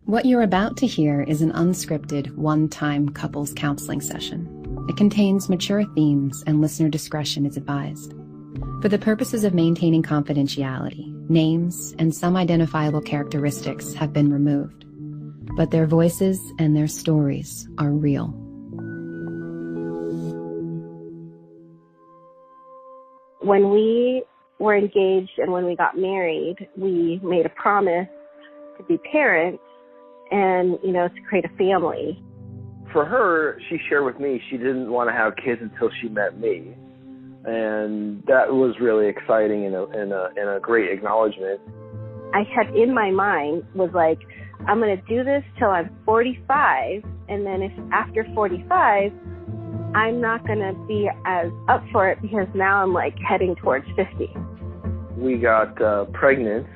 What you're about to hear is an unscripted, one-time couples counseling session. It contains mature themes and listener discretion is advised. For the purposes of maintaining confidentiality, names and some identifiable characteristics have been removed, but their voices and their stories are real. When we were engaged and when we got married, we made a promise to be parents and, to create a family. For her, she shared with me she didn't want to have kids until she met me. And that was really exciting and a great acknowledgement. I had in my mind was like, I'm going to do this till I'm 45. And then if after 45, I'm not going to be as up for it because now I'm like heading towards 50. We got pregnant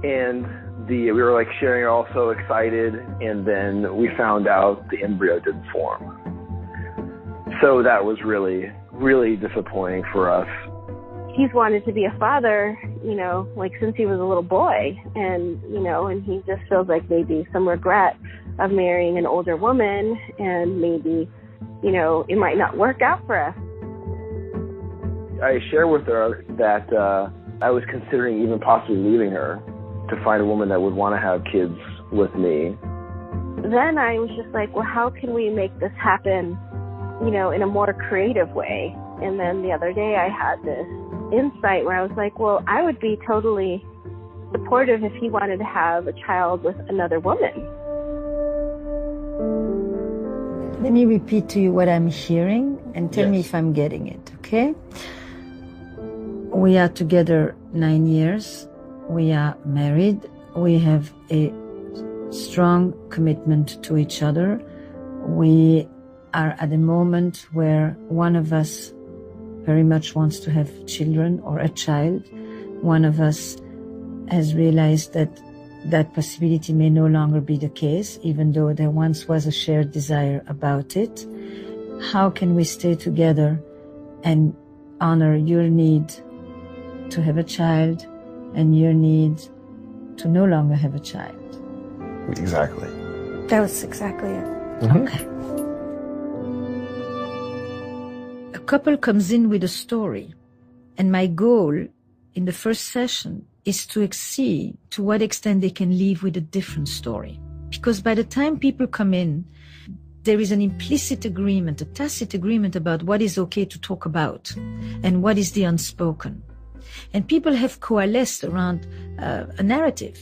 and we were like sharing, all so excited. And then we found out the embryo didn't form. So that was really, really disappointing for us. He's wanted to be a father, since he was a little boy. And, and he just feels like maybe some regret of marrying an older woman and maybe, it might not work out for us. I shared with her that I was considering even possibly leaving her to find a woman that would want to have kids with me. Then I was just like, well, how can we make this happen, in a more creative way? And then the other day I had this insight where I was like, well, I would be totally supportive if he wanted to have a child with another woman. Let me repeat to you what I'm hearing and tell me if I'm getting it, okay? We are together 9 years. We are married. We have a strong commitment to each other. We are at a moment where one of us very much wants to have children or a child. One of us has realized that that possibility may no longer be the case, even though there once was a shared desire about it. How can we stay together and honor your need to have a child and your need to no longer have a child? Exactly. That was exactly it. Mm-hmm. Okay. A couple comes in with a story, and my goal in the first session is to see to what extent they can leave with a different story. Because by the time people come in, there is an implicit agreement, a tacit agreement about what is okay to talk about and what is the unspoken. And people have coalesced around a narrative,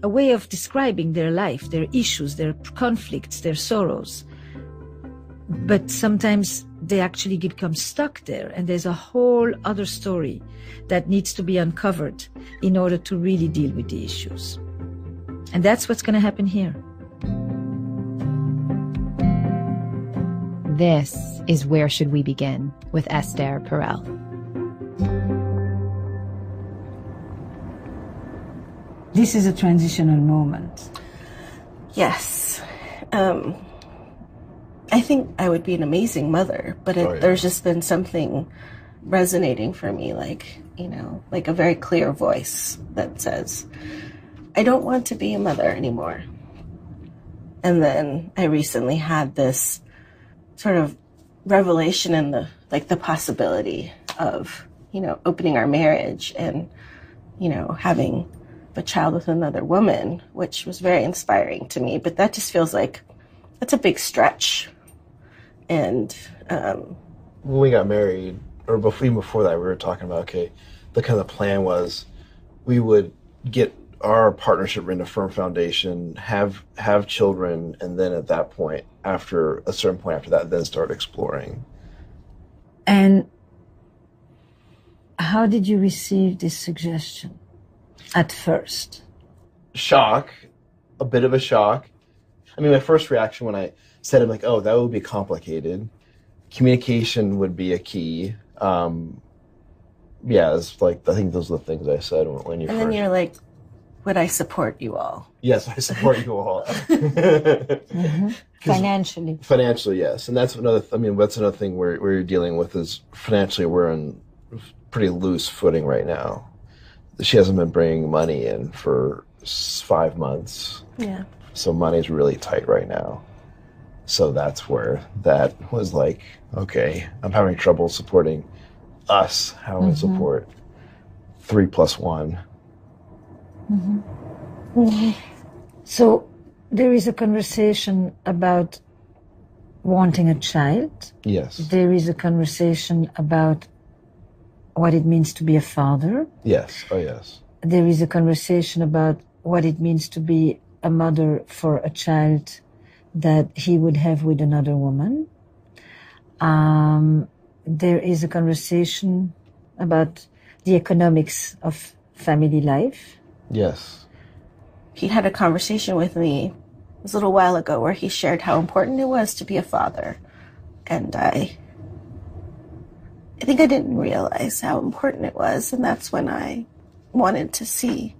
a way of describing their life, their issues, their conflicts, their sorrows. But sometimes they actually become stuck there, and there's a whole other story that needs to be uncovered in order to really deal with the issues. And that's what's going to happen here. This is Where Should We Begin with Esther Perel. This is a transitional moment. Yes. I think I would be an amazing mother, but there's just been something resonating for me, like a very clear voice that says, I don't want to be a mother anymore. And then I recently had this sort of revelation in the possibility of, opening our marriage and, having a child with another woman, which was very inspiring to me. But that just feels like that's a big stretch. And when we got married, or even before that, we were talking about, the kind of plan was we would get our partnership in a firm foundation, have children, and then at that point, after a certain point after that, then start exploring. And how did you receive this suggestion at first? Shock, a bit of a shock. I mean, my first reaction when I said it, that would be complicated. Communication would be a key. It's I think those are the things I said when you first. And then you're like, would I support you all? Yes, I support you all. Mm-hmm. Financially, yes. And that's another thing where you're dealing with is financially we're on pretty loose footing right now. She hasn't been bringing money in for 5 months. Yeah. So money's really tight right now. So that's where that was like, okay, I'm having trouble supporting us. How do I support 3 + 1? So there is a conversation about wanting a child. Yes. There is a conversation about what it means to be a father. Yes. Oh, yes. There is a conversation about what it means to be a mother for a child that he would have with another woman. There is a conversation about the economics of family life. Yes. He had a conversation with me, it was a little while ago, where he shared how important it was to be a father. And I think I didn't realize how important it was. And that's when I wanted to see,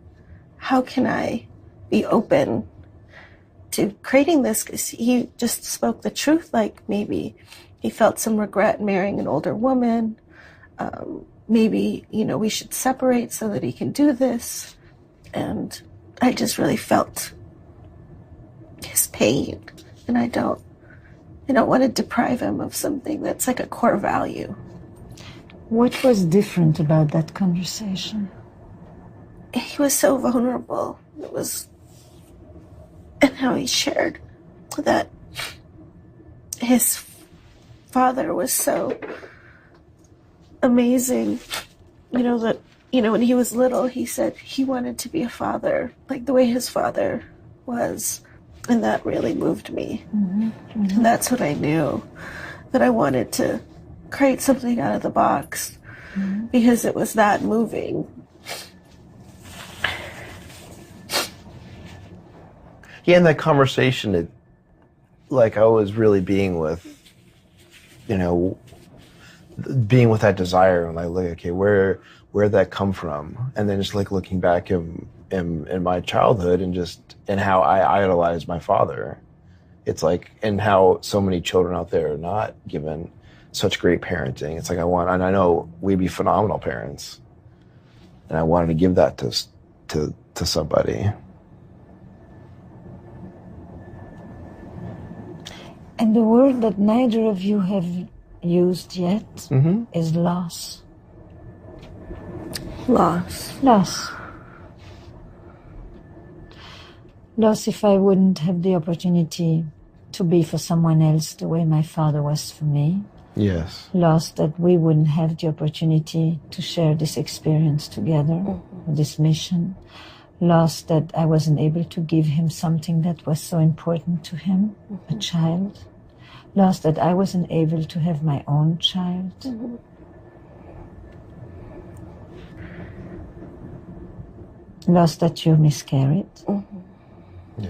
how can I be open to creating this? Because he just spoke the truth. Like, maybe he felt some regret marrying an older woman. Maybe, we should separate so that he can do this. And I just really felt his pain. And I don't want to deprive him of something that's like a core value. What was different about that conversation? He was so vulnerable. And how he shared that his father was so amazing. When he was little, he said he wanted to be a father, like the way his father was. And that really moved me. And that's when I knew that I wanted to create something out of the box, because it was that moving. Yeah, in that conversation, I was really being with that desire, and okay, where'd that come from? And then just looking back in my childhood and how I idolized my father. It's and how so many children out there are not given such great parenting. It's and I know we'd be phenomenal parents, and I wanted to give that to somebody. And the word that neither of you have used yet is loss. Loss. Loss if I wouldn't have the opportunity to be for someone else the way my father was for me. Yes. Loss that we wouldn't have the opportunity to share this experience together, this mission. Loss that I wasn't able to give him something that was so important to him, a child. Loss that I wasn't able to have my own child. Loss that you miscarried. Yeah.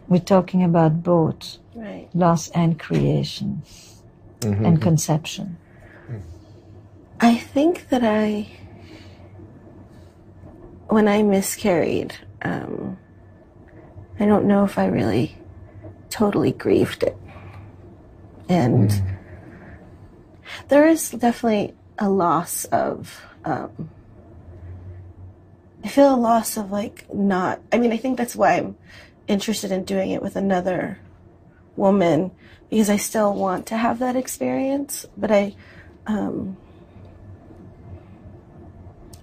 We're talking about both Right. loss and creation and conception. I think that when I miscarried, I don't know if I really totally grieved it. And there is definitely a loss of, I feel a loss of I think that's why I'm interested in doing it with another woman, because I still want to have that experience. But I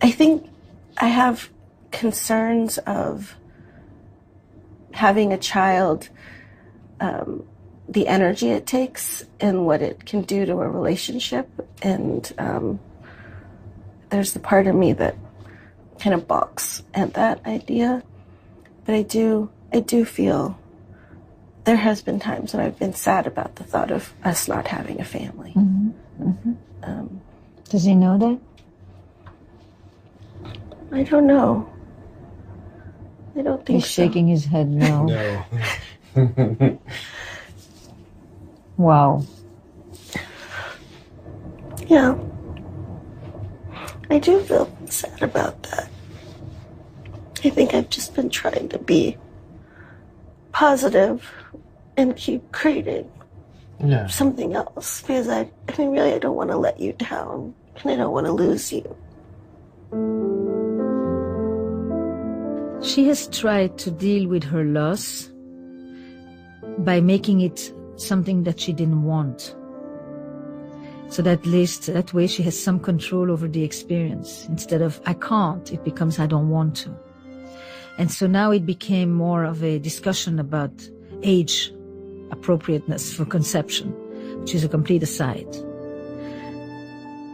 think I have concerns of having a child, the energy it takes and what it can do to a relationship. And there's the part of me that kind of balks at that idea. But I do feel there has been times when I've been sad about the thought of us not having a family. Does he know that? I don't know. I don't think He's shaking his head no. No. Wow. Yeah. I do feel sad about that. I think I've just been trying to be positive and keep creating something else, because I really don't want to let you down, and I don't want to lose you. She has tried to deal with her loss by making it something that she didn't want. So that at least that way she has some control over the experience. Instead of I can't, it becomes I don't want to. And so now it became more of a discussion about age appropriateness for conception, which is a complete aside.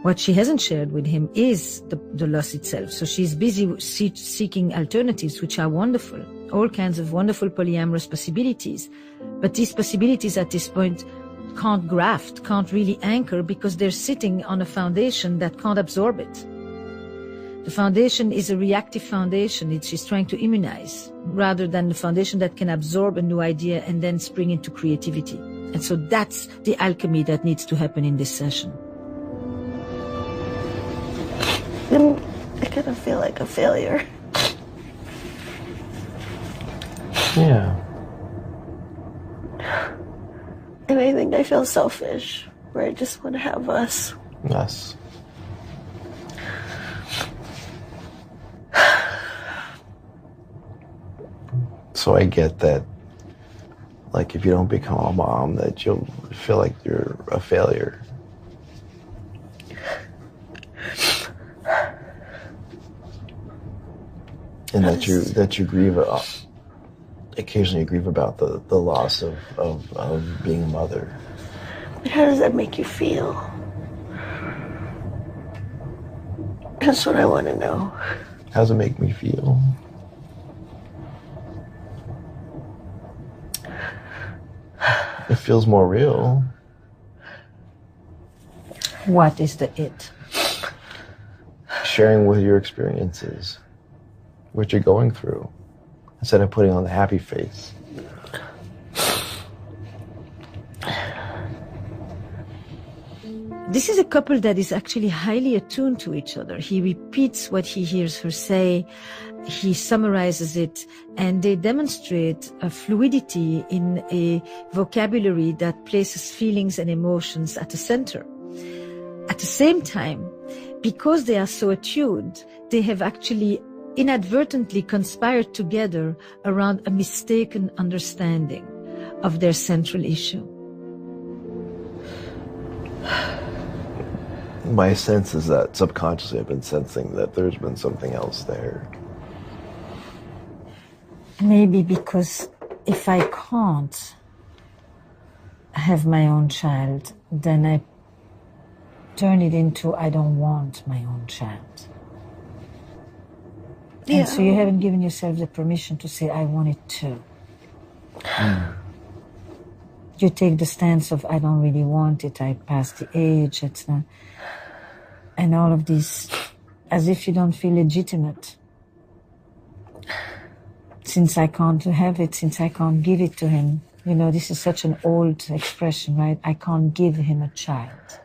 What she hasn't shared with him is the loss itself. So she's busy seeking alternatives, which are wonderful, all kinds of wonderful polyamorous possibilities. But these possibilities at this point can't graft, can't really anchor, because they're sitting on a foundation that can't absorb it. The foundation is a reactive foundation. She's trying to immunize, rather than the foundation that can absorb a new idea and then spring into creativity. And so that's the alchemy that needs to happen in this session. I kind of feel like a failure. Yeah. And I think I feel selfish, where I just want to have us. Us. So I get that, like, if you don't become a mom, that you'll feel like you're a failure. And that you grieve, occasionally grieve about the loss of being a mother. How does that make you feel? That's what I want to know. How does it make me feel? It feels more real. What is the it? Sharing with your experiences, what you're going through, instead of putting on the happy face. This is a couple that is actually highly attuned to each other. He repeats what he hears her say, he summarizes it, and they demonstrate a fluidity in a vocabulary that places feelings and emotions at the center. At the same time, because they are so attuned, they have actually inadvertently conspired together around a mistaken understanding of their central issue. My sense is that subconsciously I've been sensing that there's been something else there. Maybe because if I can't have my own child, then I turn it into I don't want my own child. Yeah. And so you haven't given yourself the permission to say I want it too. You take the stance of I don't really want it, I passed the age, it's not, and all of this, as if you don't feel legitimate. Since I can't have it, since I can't give it to him. You know, this is such an old expression, right? I can't give him a child.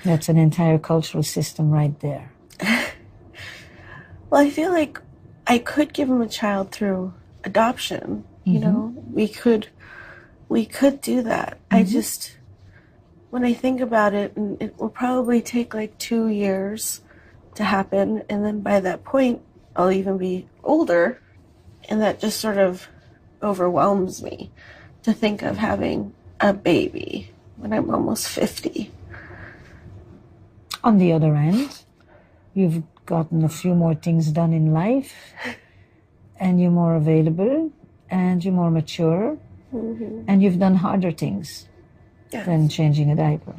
That's an entire cultural system right there. Well, I feel like I could give him a child through adoption. You know, we could do that. I just, when I think about it, and it will probably take like 2 years to happen. And then by that point, I'll even be older. And that just sort of overwhelms me to think of having a baby when I'm almost 50. On the other end, you've gotten a few more things done in life, and you're more available, and you're more mature, and you've done harder things than changing a diaper.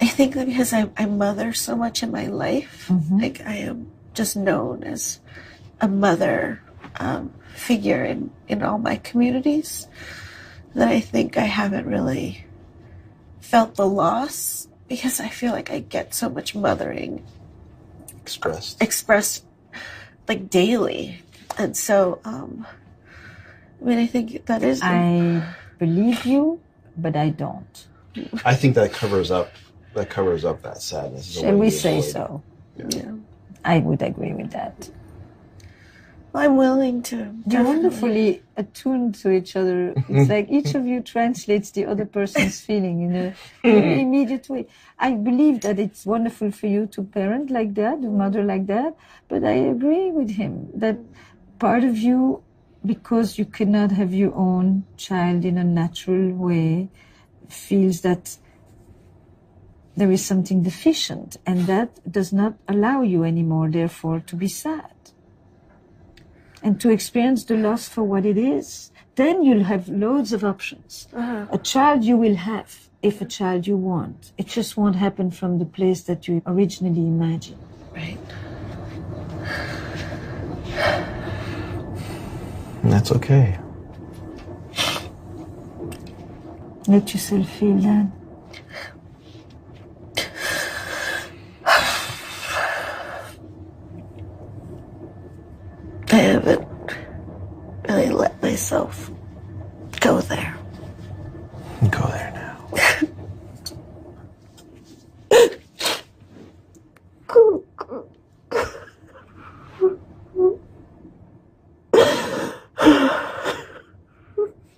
I think that because I mother so much in my life, like I am just known as a mother figure in all my communities, that I think I haven't really felt the loss, because I feel like I get so much mothering expressed like daily. And so I mean, I think that is I believe you, but I don't. I think that covers up that sadness. Shall we say so? Yeah. I would agree with that. I'm willing to. You're wonderfully attuned to each other. It's like each of you translates the other person's feeling in a very immediate way. I believe that it's wonderful for you to parent like that, a mother like that, but I agree with him that part of you, because you cannot have your own child in a natural way, feels that there is something deficient, and that does not allow you anymore, therefore, to be sad and to experience the loss for what it is. Then you'll have loads of options. A child you will have, if a child you want. It just won't happen from the place that you originally imagined. Right. And that's okay. Let yourself feel that. I haven't really let myself go there. Go there now.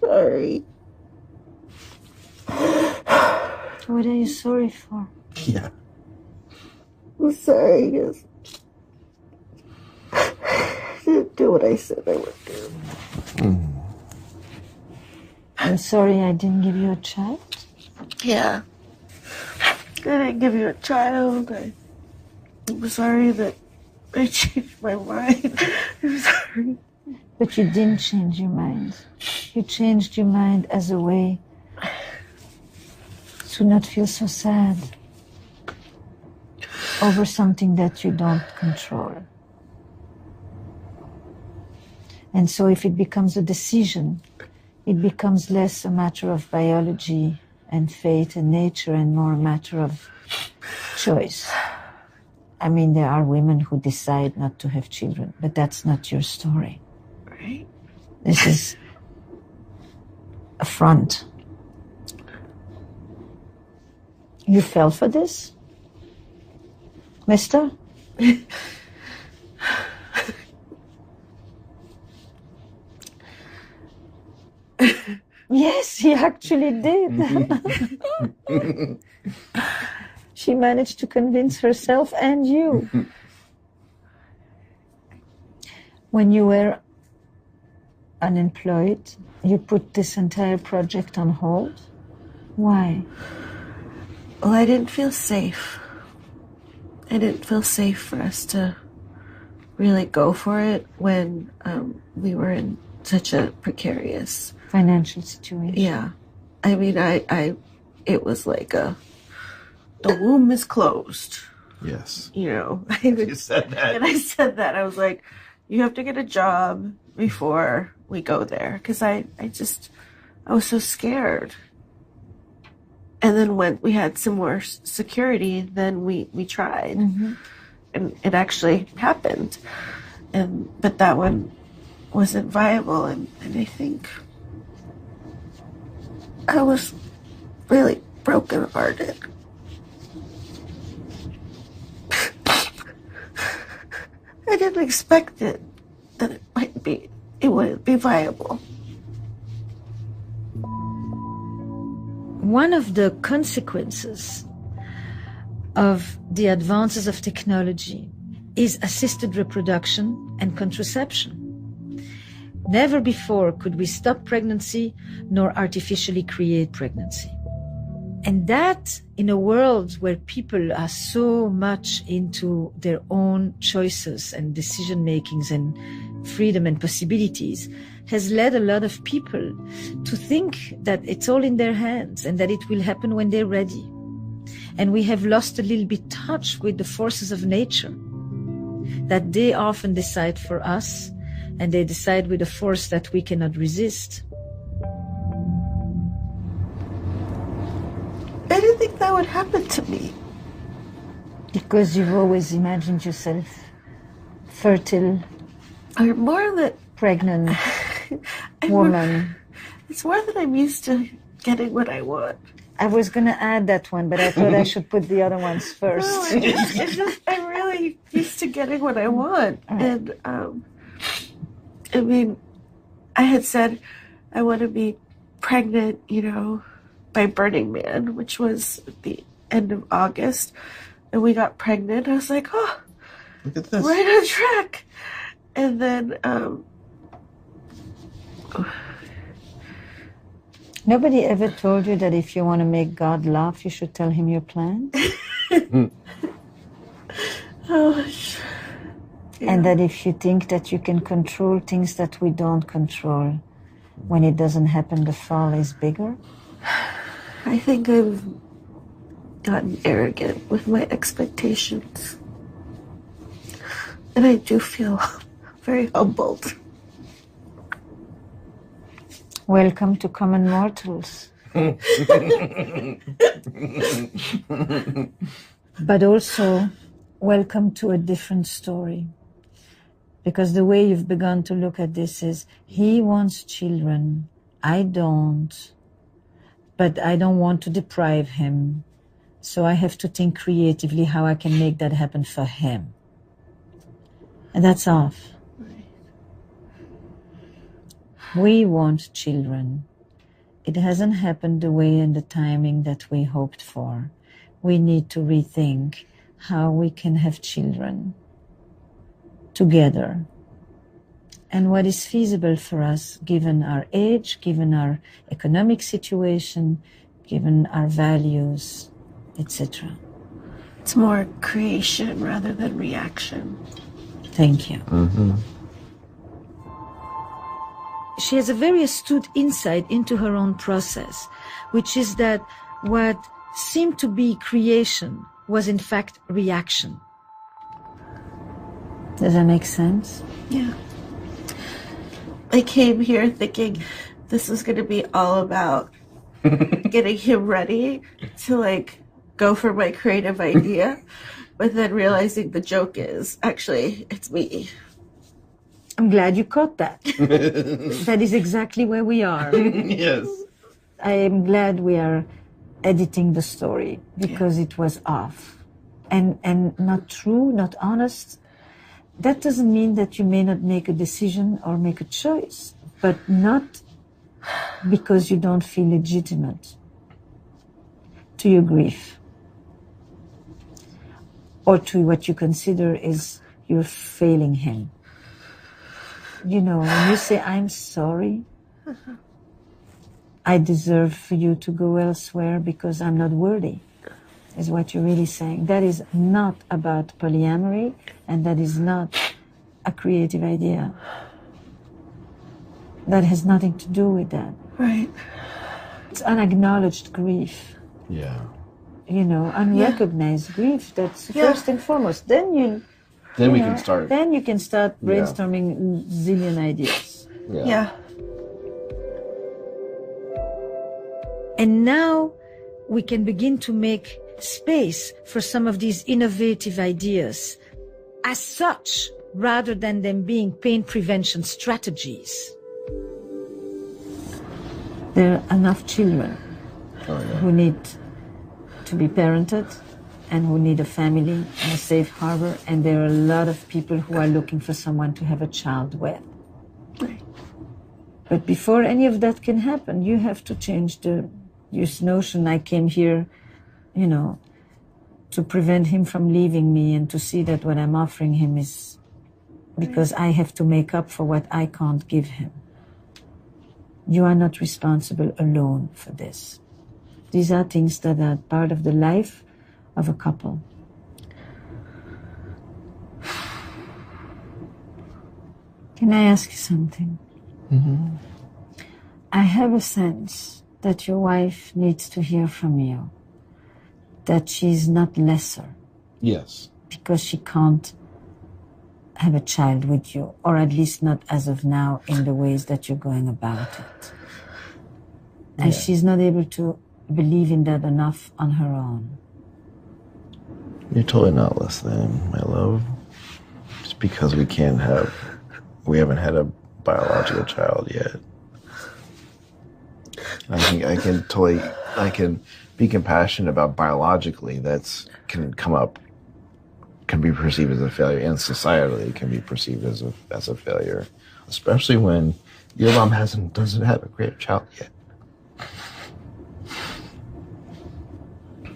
Sorry. What are you sorry for? Yeah. I'm sorry, because I didn't do what I said I would do. I'm sorry I didn't give you a child. Yeah. I didn't give you a child. I'm sorry that I changed my mind. I'm sorry. But you didn't change your mind. You changed your mind as a way to not feel so sad over something that you don't control. And so if it becomes a decision, it becomes less a matter of biology and fate and nature and more a matter of choice. I mean, there are women who decide not to have children, but that's not your story. Right? This is a front. You fell for this, mister? Yes, he actually did. She managed to convince herself and you. When you were unemployed, you put this entire project on hold. Why? Well, I didn't feel safe. I didn't feel safe for us to really go for it when we were in such a precarious financial situation. Yeah. I mean, it was like the womb is closed. Yes. You know. You said that. And I said that. I was like, you have to get a job before we go there. Because I was so scared. And then when we had some more security, then we tried. Mm-hmm. And it actually happened. But that one wasn't viable. And I think I was really brokenhearted. I didn't expect that it would be viable. One of the consequences of the advances of technology is assisted reproduction and contraception. Never before could we stop pregnancy nor artificially create pregnancy. And that, in a world where people are so much into their own choices and decision makings and freedom and possibilities, has led a lot of people to think that it's all in their hands and that it will happen when they're ready. And we have lost a little bit touch with the forces of nature, that they often decide for us, and they decide with a force that we cannot resist. I didn't think that would happen to me. Because you've always imagined yourself fertile, or more that pregnant woman. It's more that I'm used to getting what I want. I was going to add that one, but I thought I should put the other ones first. No, I'm really used to getting what I want. Right. And I mean, I had said I want to be pregnant, you know, by Burning Man, which was at the end of August. And we got pregnant. I was like, oh, look at this. Right on track. And then, nobody ever told you that if you want to make God laugh, you should tell him your plans? Oh, yeah. And that if you think that you can control things that we don't control, when it doesn't happen, the fall is bigger? I think I've gotten arrogant with my expectations. And I do feel very humbled. Welcome to common mortals. But also, welcome to a different story. Because the way you've begun to look at this is, he wants children, I don't, but I don't want to deprive him. So I have to think creatively how I can make that happen for him. And that's off. We want children. It hasn't happened the way and the timing that we hoped for. We need to rethink how we can have children together. And what is feasible for us, given our age, given our economic situation, given our values, etc. It's more creation rather than reaction. Thank you. Mm-hmm. She has a very astute insight into her own process, which is that what seemed to be creation was in fact reaction. Does that make sense? Yeah. I came here thinking this was going to be all about getting him ready to like go for my creative idea, but then realizing the joke is actually it's me. I'm glad you caught that. That is exactly where we are. Yes. I am glad we are editing the story because it was off and not true, not honest. That doesn't mean that you may not make a decision or make a choice, but not because you don't feel legitimate to your grief or to what you consider is you're failing him. You know, when you say, I'm sorry, I deserve for you to go elsewhere because I'm not worthy, is what you're really saying. That is not about polyamory, and that is not a creative idea. That has nothing to do with that. Right. It's unacknowledged grief. Yeah. You know, unrecognized grief. That's first and foremost. Then we can start. Then you can start brainstorming zillion ideas. Yeah. And now we can begin to make space for some of these innovative ideas as such, rather than them being pain prevention strategies. There are enough children who need to be parented and who need a family and a safe harbor, and there are a lot of people who are looking for someone to have a child with. Right. But before any of that can happen, you have to change this notion, I came here, you know, to prevent him from leaving me and to see that what I'm offering him is because I have to make up for what I can't give him. You are not responsible alone for this. These are things that are part of the life of a couple. Can I ask you something? Mm-hmm. I have a sense that your wife needs to hear from you that she's not lesser. Yes. Because she can't have a child with you, or at least not as of now in the ways that you're going about it. And she's not able to believe in that enough on her own. You're totally not less than, my love. Just because we haven't had a biological child yet. I think I can be compassionate about biologically can be perceived as a failure, and societally can be perceived as a failure. especially when your mom doesn't have a grandchild yet.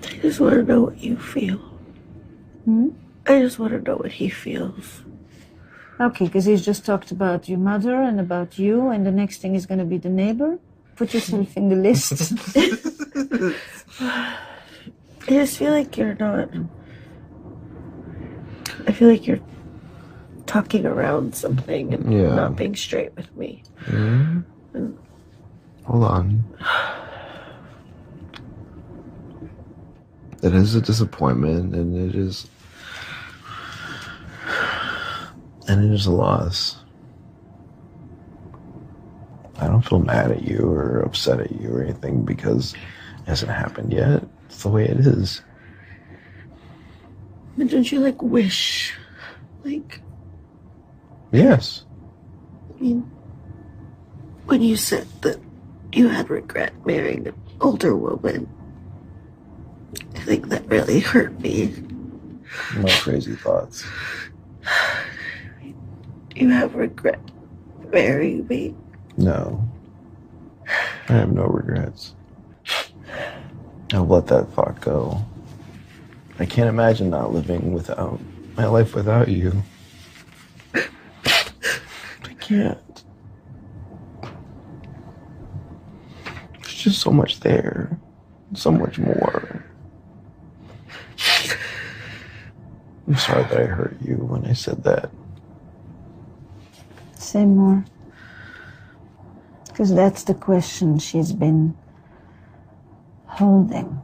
I just want to know what you feel. I just want to know what he feels. Okay, because he's just talked about your mother and about you, and the next thing is going to be the neighbor. Put yourself in the list. I just feel like you're not... I feel like you're talking around something and not being straight with me. Mm-hmm. Hold on. It is a disappointment, and it is a loss. I don't feel mad at you or upset at you or anything because it hasn't happened yet. It's the way it is. But don't you, wish? Yes. I mean, when you said that you had regret marrying an older woman, I think that really hurt me. No crazy thoughts. You have regret marrying me? No. I have no regrets. I'll let that thought go. I can't imagine not living without my life without you. I can't. There's just so much there. So much more. I'm sorry that I hurt you when I said that. Say more. Because that's the question she's been holding.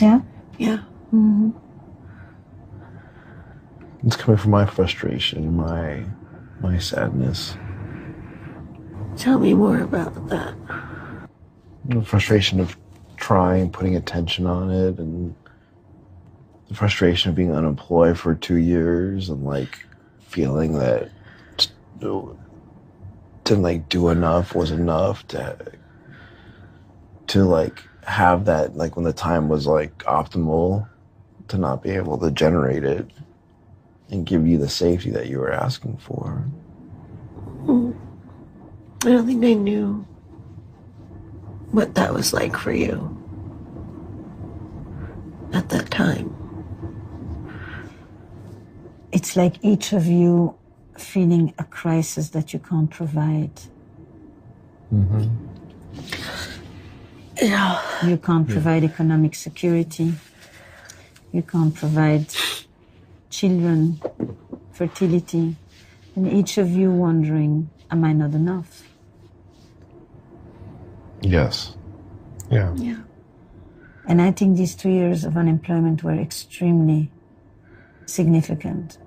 Yeah? Yeah. Mm-hmm. It's coming from my frustration, my sadness. Tell me more about that. The frustration of trying, putting attention on it, and the frustration of being unemployed for 2 years and feeling that didn't do enough, was enough to have that, when the time was optimal, to not be able to generate it and give you the safety that you were asking for. I don't think I knew what that was like for you at that time. It's like each of you feeling a crisis that you can't provide. Mm-hmm. Yeah. You can't provide economic security. You can't provide children, fertility. And each of you wondering, am I not enough? Yes. Yeah. Yeah. And I think these 2 years of unemployment were extremely significant.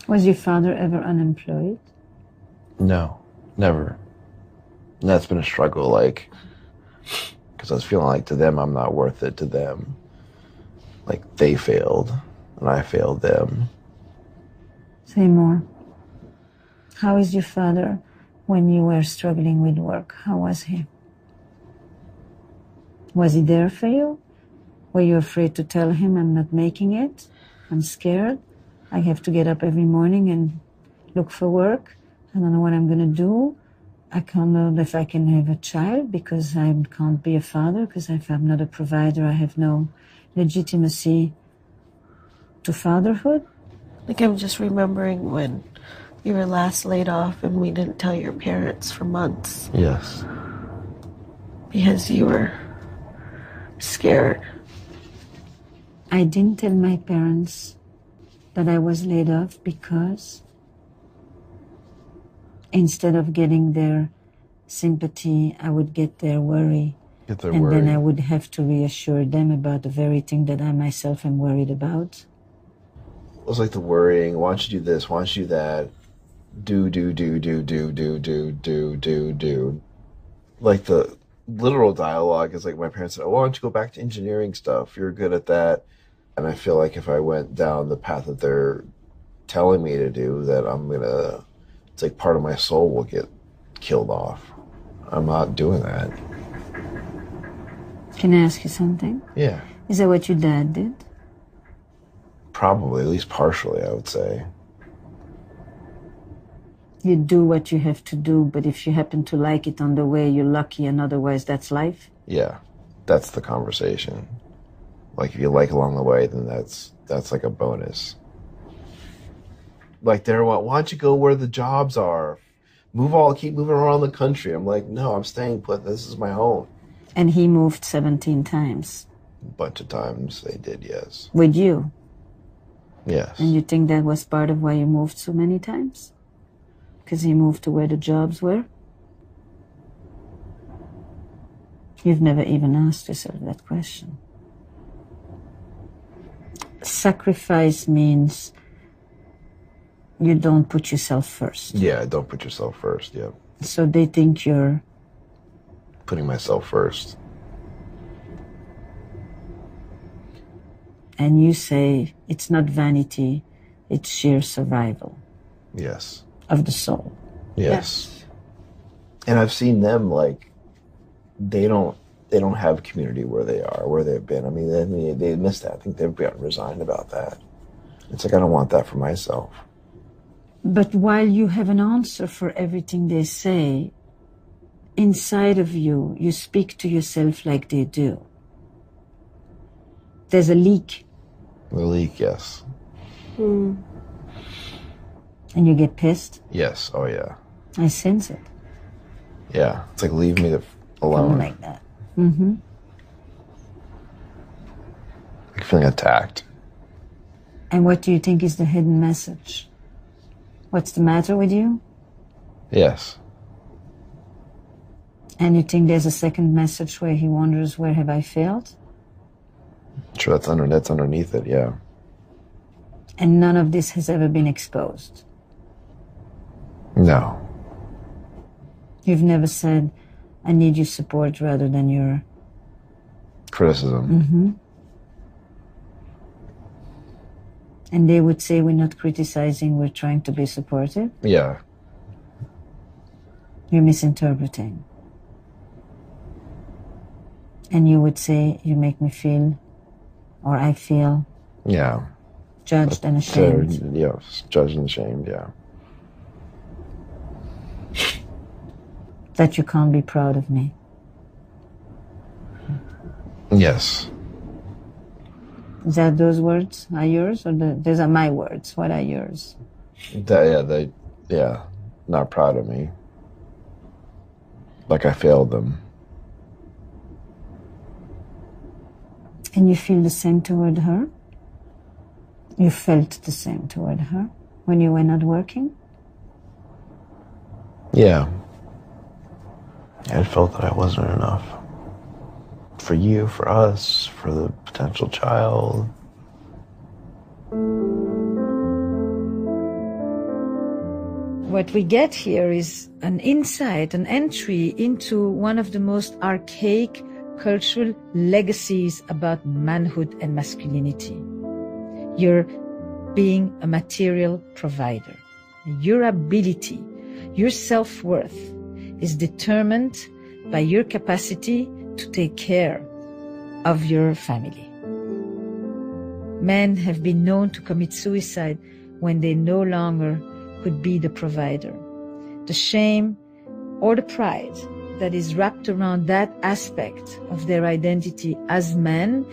Was your father ever unemployed? No, never. And that's been a struggle, because I was feeling to them, I'm not worth it to them. They failed, and I failed them. Say more. How is your father when you were struggling with work? How was he? Was he there for you? Were you afraid to tell him, I'm not making it? I'm scared. I have to get up every morning and look for work. I don't know what I'm going to do. I can't know if I can have a child because I can't be a father because if I'm not a provider, I have no legitimacy to fatherhood. I'm just remembering when you were last laid off and we didn't tell your parents for months. Yes. Because you were scared. I didn't tell my parents that I was laid off because instead of getting their sympathy, I would get their worry. Then I would have to reassure them about the very thing that I myself am worried about. It was the worrying, why don't you do this, why don't you do that, do. The literal dialogue is my parents said, why don't you go back to engineering stuff, you're good at that. And I feel if I went down the path that they're telling me to do, that it's part of my soul will get killed off. I'm not doing that. Can I ask you something? Yeah. Is that what your dad did? Probably, at least partially, I would say. You do what you have to do, but if you happen to like it on the way, you're lucky, and otherwise that's life? Yeah, that's the conversation. Like, if you like along the way, then that's like a bonus. Like, why don't you go where the jobs are? Keep moving around the country. I'm like, no, I'm staying put. This is my home. And he moved 17 times. A bunch of times they did, yes. With you? Yes. And you think that was part of why you moved so many times? Because he moved to where the jobs were? You've never even asked yourself that question. Sacrifice means you don't put yourself first. Yeah, don't put yourself first, yeah. So they think you're... Putting myself first. And you say it's not vanity, it's sheer survival. Yes. Of the soul. Yes. And I've seen them, like, they don't have community where they are, where they've been. I mean, they missed that. I think they've gotten resigned about that. It's like, I don't want that for myself. But while you have an answer for everything they say, inside of you, you speak to yourself like they do. There's a leak. The leak, yes. And you get pissed? Yes, oh yeah. I sense it. Yeah, it's like, leave me alone. Like that. Mm-hmm. Like feeling attacked. And what do you think is the hidden message? What's the matter with you? Yes. And you think there's a second message where he wonders, where have I failed? Sure, that's underneath it, yeah. And none of this has ever been exposed? No. You've never said, I need your support rather than your... Criticism. Mm-hmm. And they would say, we're not criticizing, we're trying to be supportive? Yeah. You're misinterpreting. And you would say, you make me feel, or I feel... Yeah. Judged and ashamed. Yes, judged and ashamed, yeah. That you can't be proud of me. Yes. Is that those words are yours, or those are my words? What are yours? Not proud of me. Like I failed them. And you feel the same toward her? You felt the same toward her when you were not working? Yeah. I felt that I wasn't enough. For you, for us, for the potential child. What we get here is an insight, an entry into one of the most archaic cultural legacies about manhood and masculinity. You're being a material provider. Your ability, your self-worth is determined by your capacity to take care of your family. Men have been known to commit suicide when they no longer could be the provider. The shame or the pride that is wrapped around that aspect of their identity as men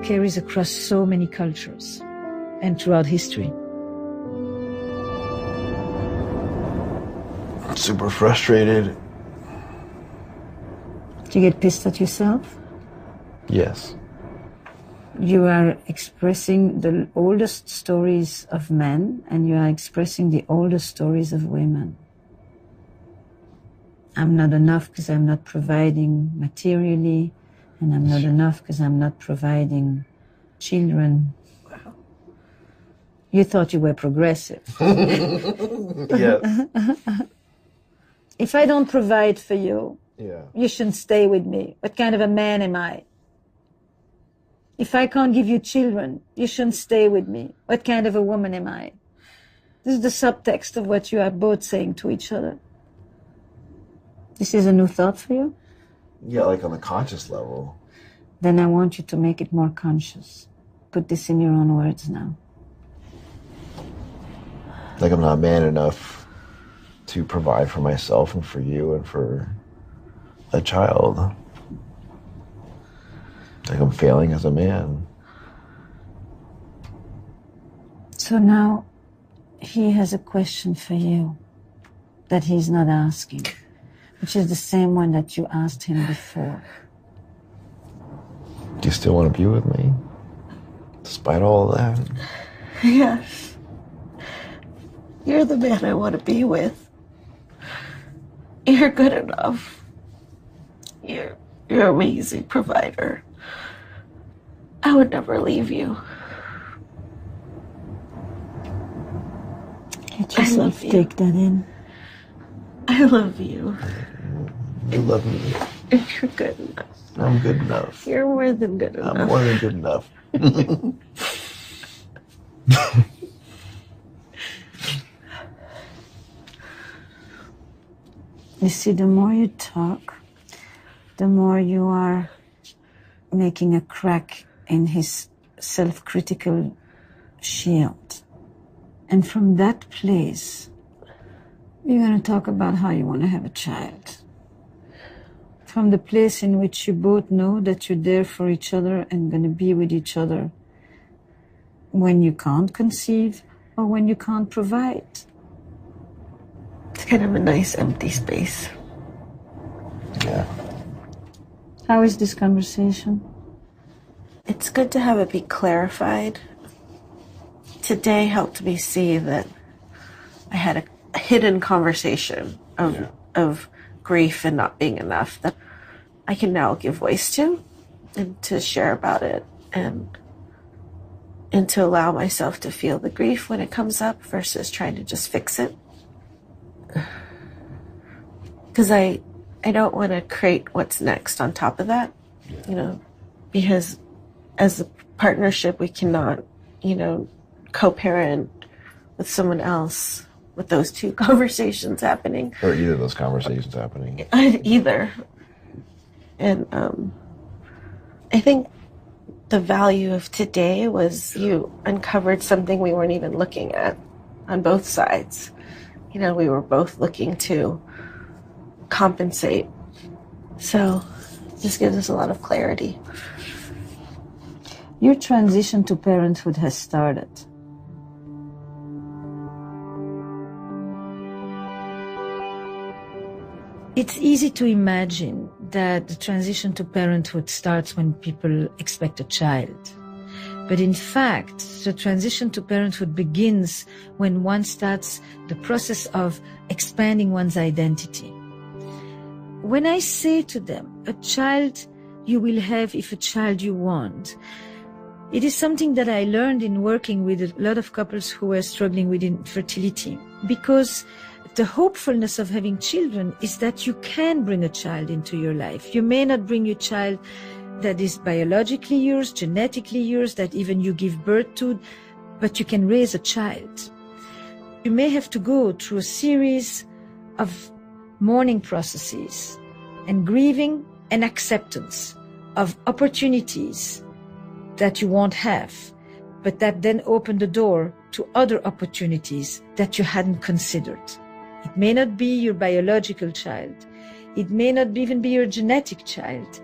carries across so many cultures and throughout history. Super frustrated. Do you get pissed at yourself? Yes. You are expressing the oldest stories of men, and you are expressing the oldest stories of women. I'm not enough because I'm not providing materially, and I'm not enough because I'm not providing children. Wow. You thought you were progressive. Yes. If I don't provide for you, yeah, you shouldn't stay with me. What kind of a man am I? If I can't give you children, you shouldn't stay with me. What kind of a woman am I? This is the subtext of what you are both saying to each other. This is a new thought for you? Yeah, like on a conscious level. Then I want you to make it more conscious. put this in your own words now. Like I'm not man enough to provide for myself and for you and for a child. Like I'm failing as a man. So now he has a question for you that he's not asking, which is the same one that you asked him before. Do you still want to be with me? Despite all of that? Yes. You're the man I want to be with. You're good enough. You're an amazing provider. I would never leave you. Let yourself take that in. I love you. You love me. You're good enough. I'm good enough. You're more than good enough. I'm more than good enough. You see, the more you talk, the more you are making a crack in his self-critical shield. And from that place, you're going to talk about how you want to have a child. From the place in which you both know that you're there for each other and going to be with each other when you can't conceive or when you can't provide. It's kind of a nice empty space. Yeah. How is this conversation? It's good to have it be clarified. Today helped me see that I had a hidden conversation of grief and not being enough that I can now give voice to and to share about it and to allow myself to feel the grief when it comes up versus trying to just fix it. Because I don't want to create what's next on top of that, because as a partnership, we cannot, co-parent with someone else with those two conversations happening. Or either of those conversations happening. Either. And I think the value of today was you uncovered something we weren't even looking at on both sides. We were both looking to compensate. So it just gives us a lot of clarity. Your transition to parenthood has started. It's easy to imagine that the transition to parenthood starts when people expect a child. But in fact, the transition to parenthood begins when one starts the process of expanding one's identity. When I say to them, a child you will have if a child you want, it is something that I learned in working with a lot of couples who were struggling with infertility, because the hopefulness of having children is that you can bring a child into your life. You may not bring your child that is biologically yours, genetically yours, that even you give birth to, but you can raise a child. You may have to go through a series of mourning processes and grieving and acceptance of opportunities that you won't have, but that then open the door to other opportunities that you hadn't considered. It may not be your biological child. It may not even be your genetic child,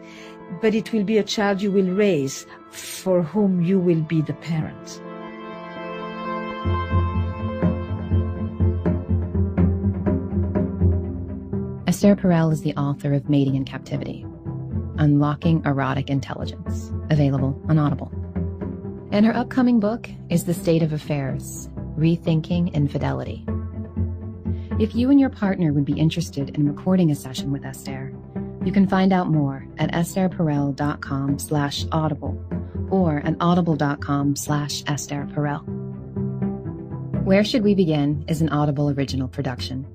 but it will be a child you will raise for whom you will be the parent. Esther Perel is the author of Mating in Captivity, Unlocking Erotic Intelligence, available on Audible. And her upcoming book is The State of Affairs, Rethinking Infidelity. If you and your partner would be interested in recording a session with Esther, you can find out more at estherperel.com/audible or at audible.com/Esther Perel. Where Should We Begin is an Audible original production.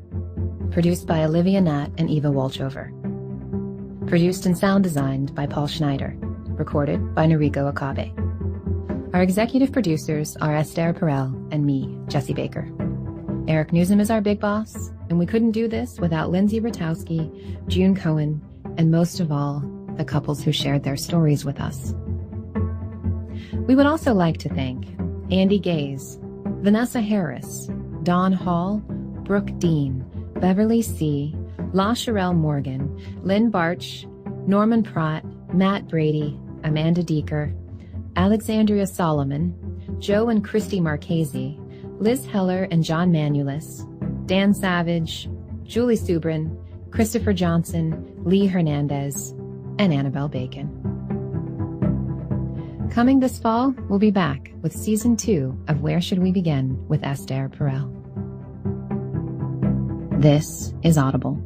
Produced by Olivia Nat and Eva Wolchover. Produced and sound designed by Paul Schneider. Recorded by Noriko Akabe. Our executive producers are Esther Perel and me, Jessie Baker. Eric Newsom is our big boss, and we couldn't do this without Lindsay Ratowski, June Cohen, and most of all, the couples who shared their stories with us. We would also like to thank Andy Gaze, Vanessa Harris, Dawn Hall, Brooke Dean, Beverly C., La Sherelle Morgan, Lynn Barch, Norman Pratt, Matt Brady, Amanda Deeker, Alexandria Solomon, Joe and Christy Marchese, Liz Heller and John Manulis, Dan Savage, Julie Subrin, Christopher Johnson, Lee Hernandez, and Annabelle Bacon. Coming this fall, we'll be back with Season 2 of Where Should We Begin with Esther Perel. This is Audible.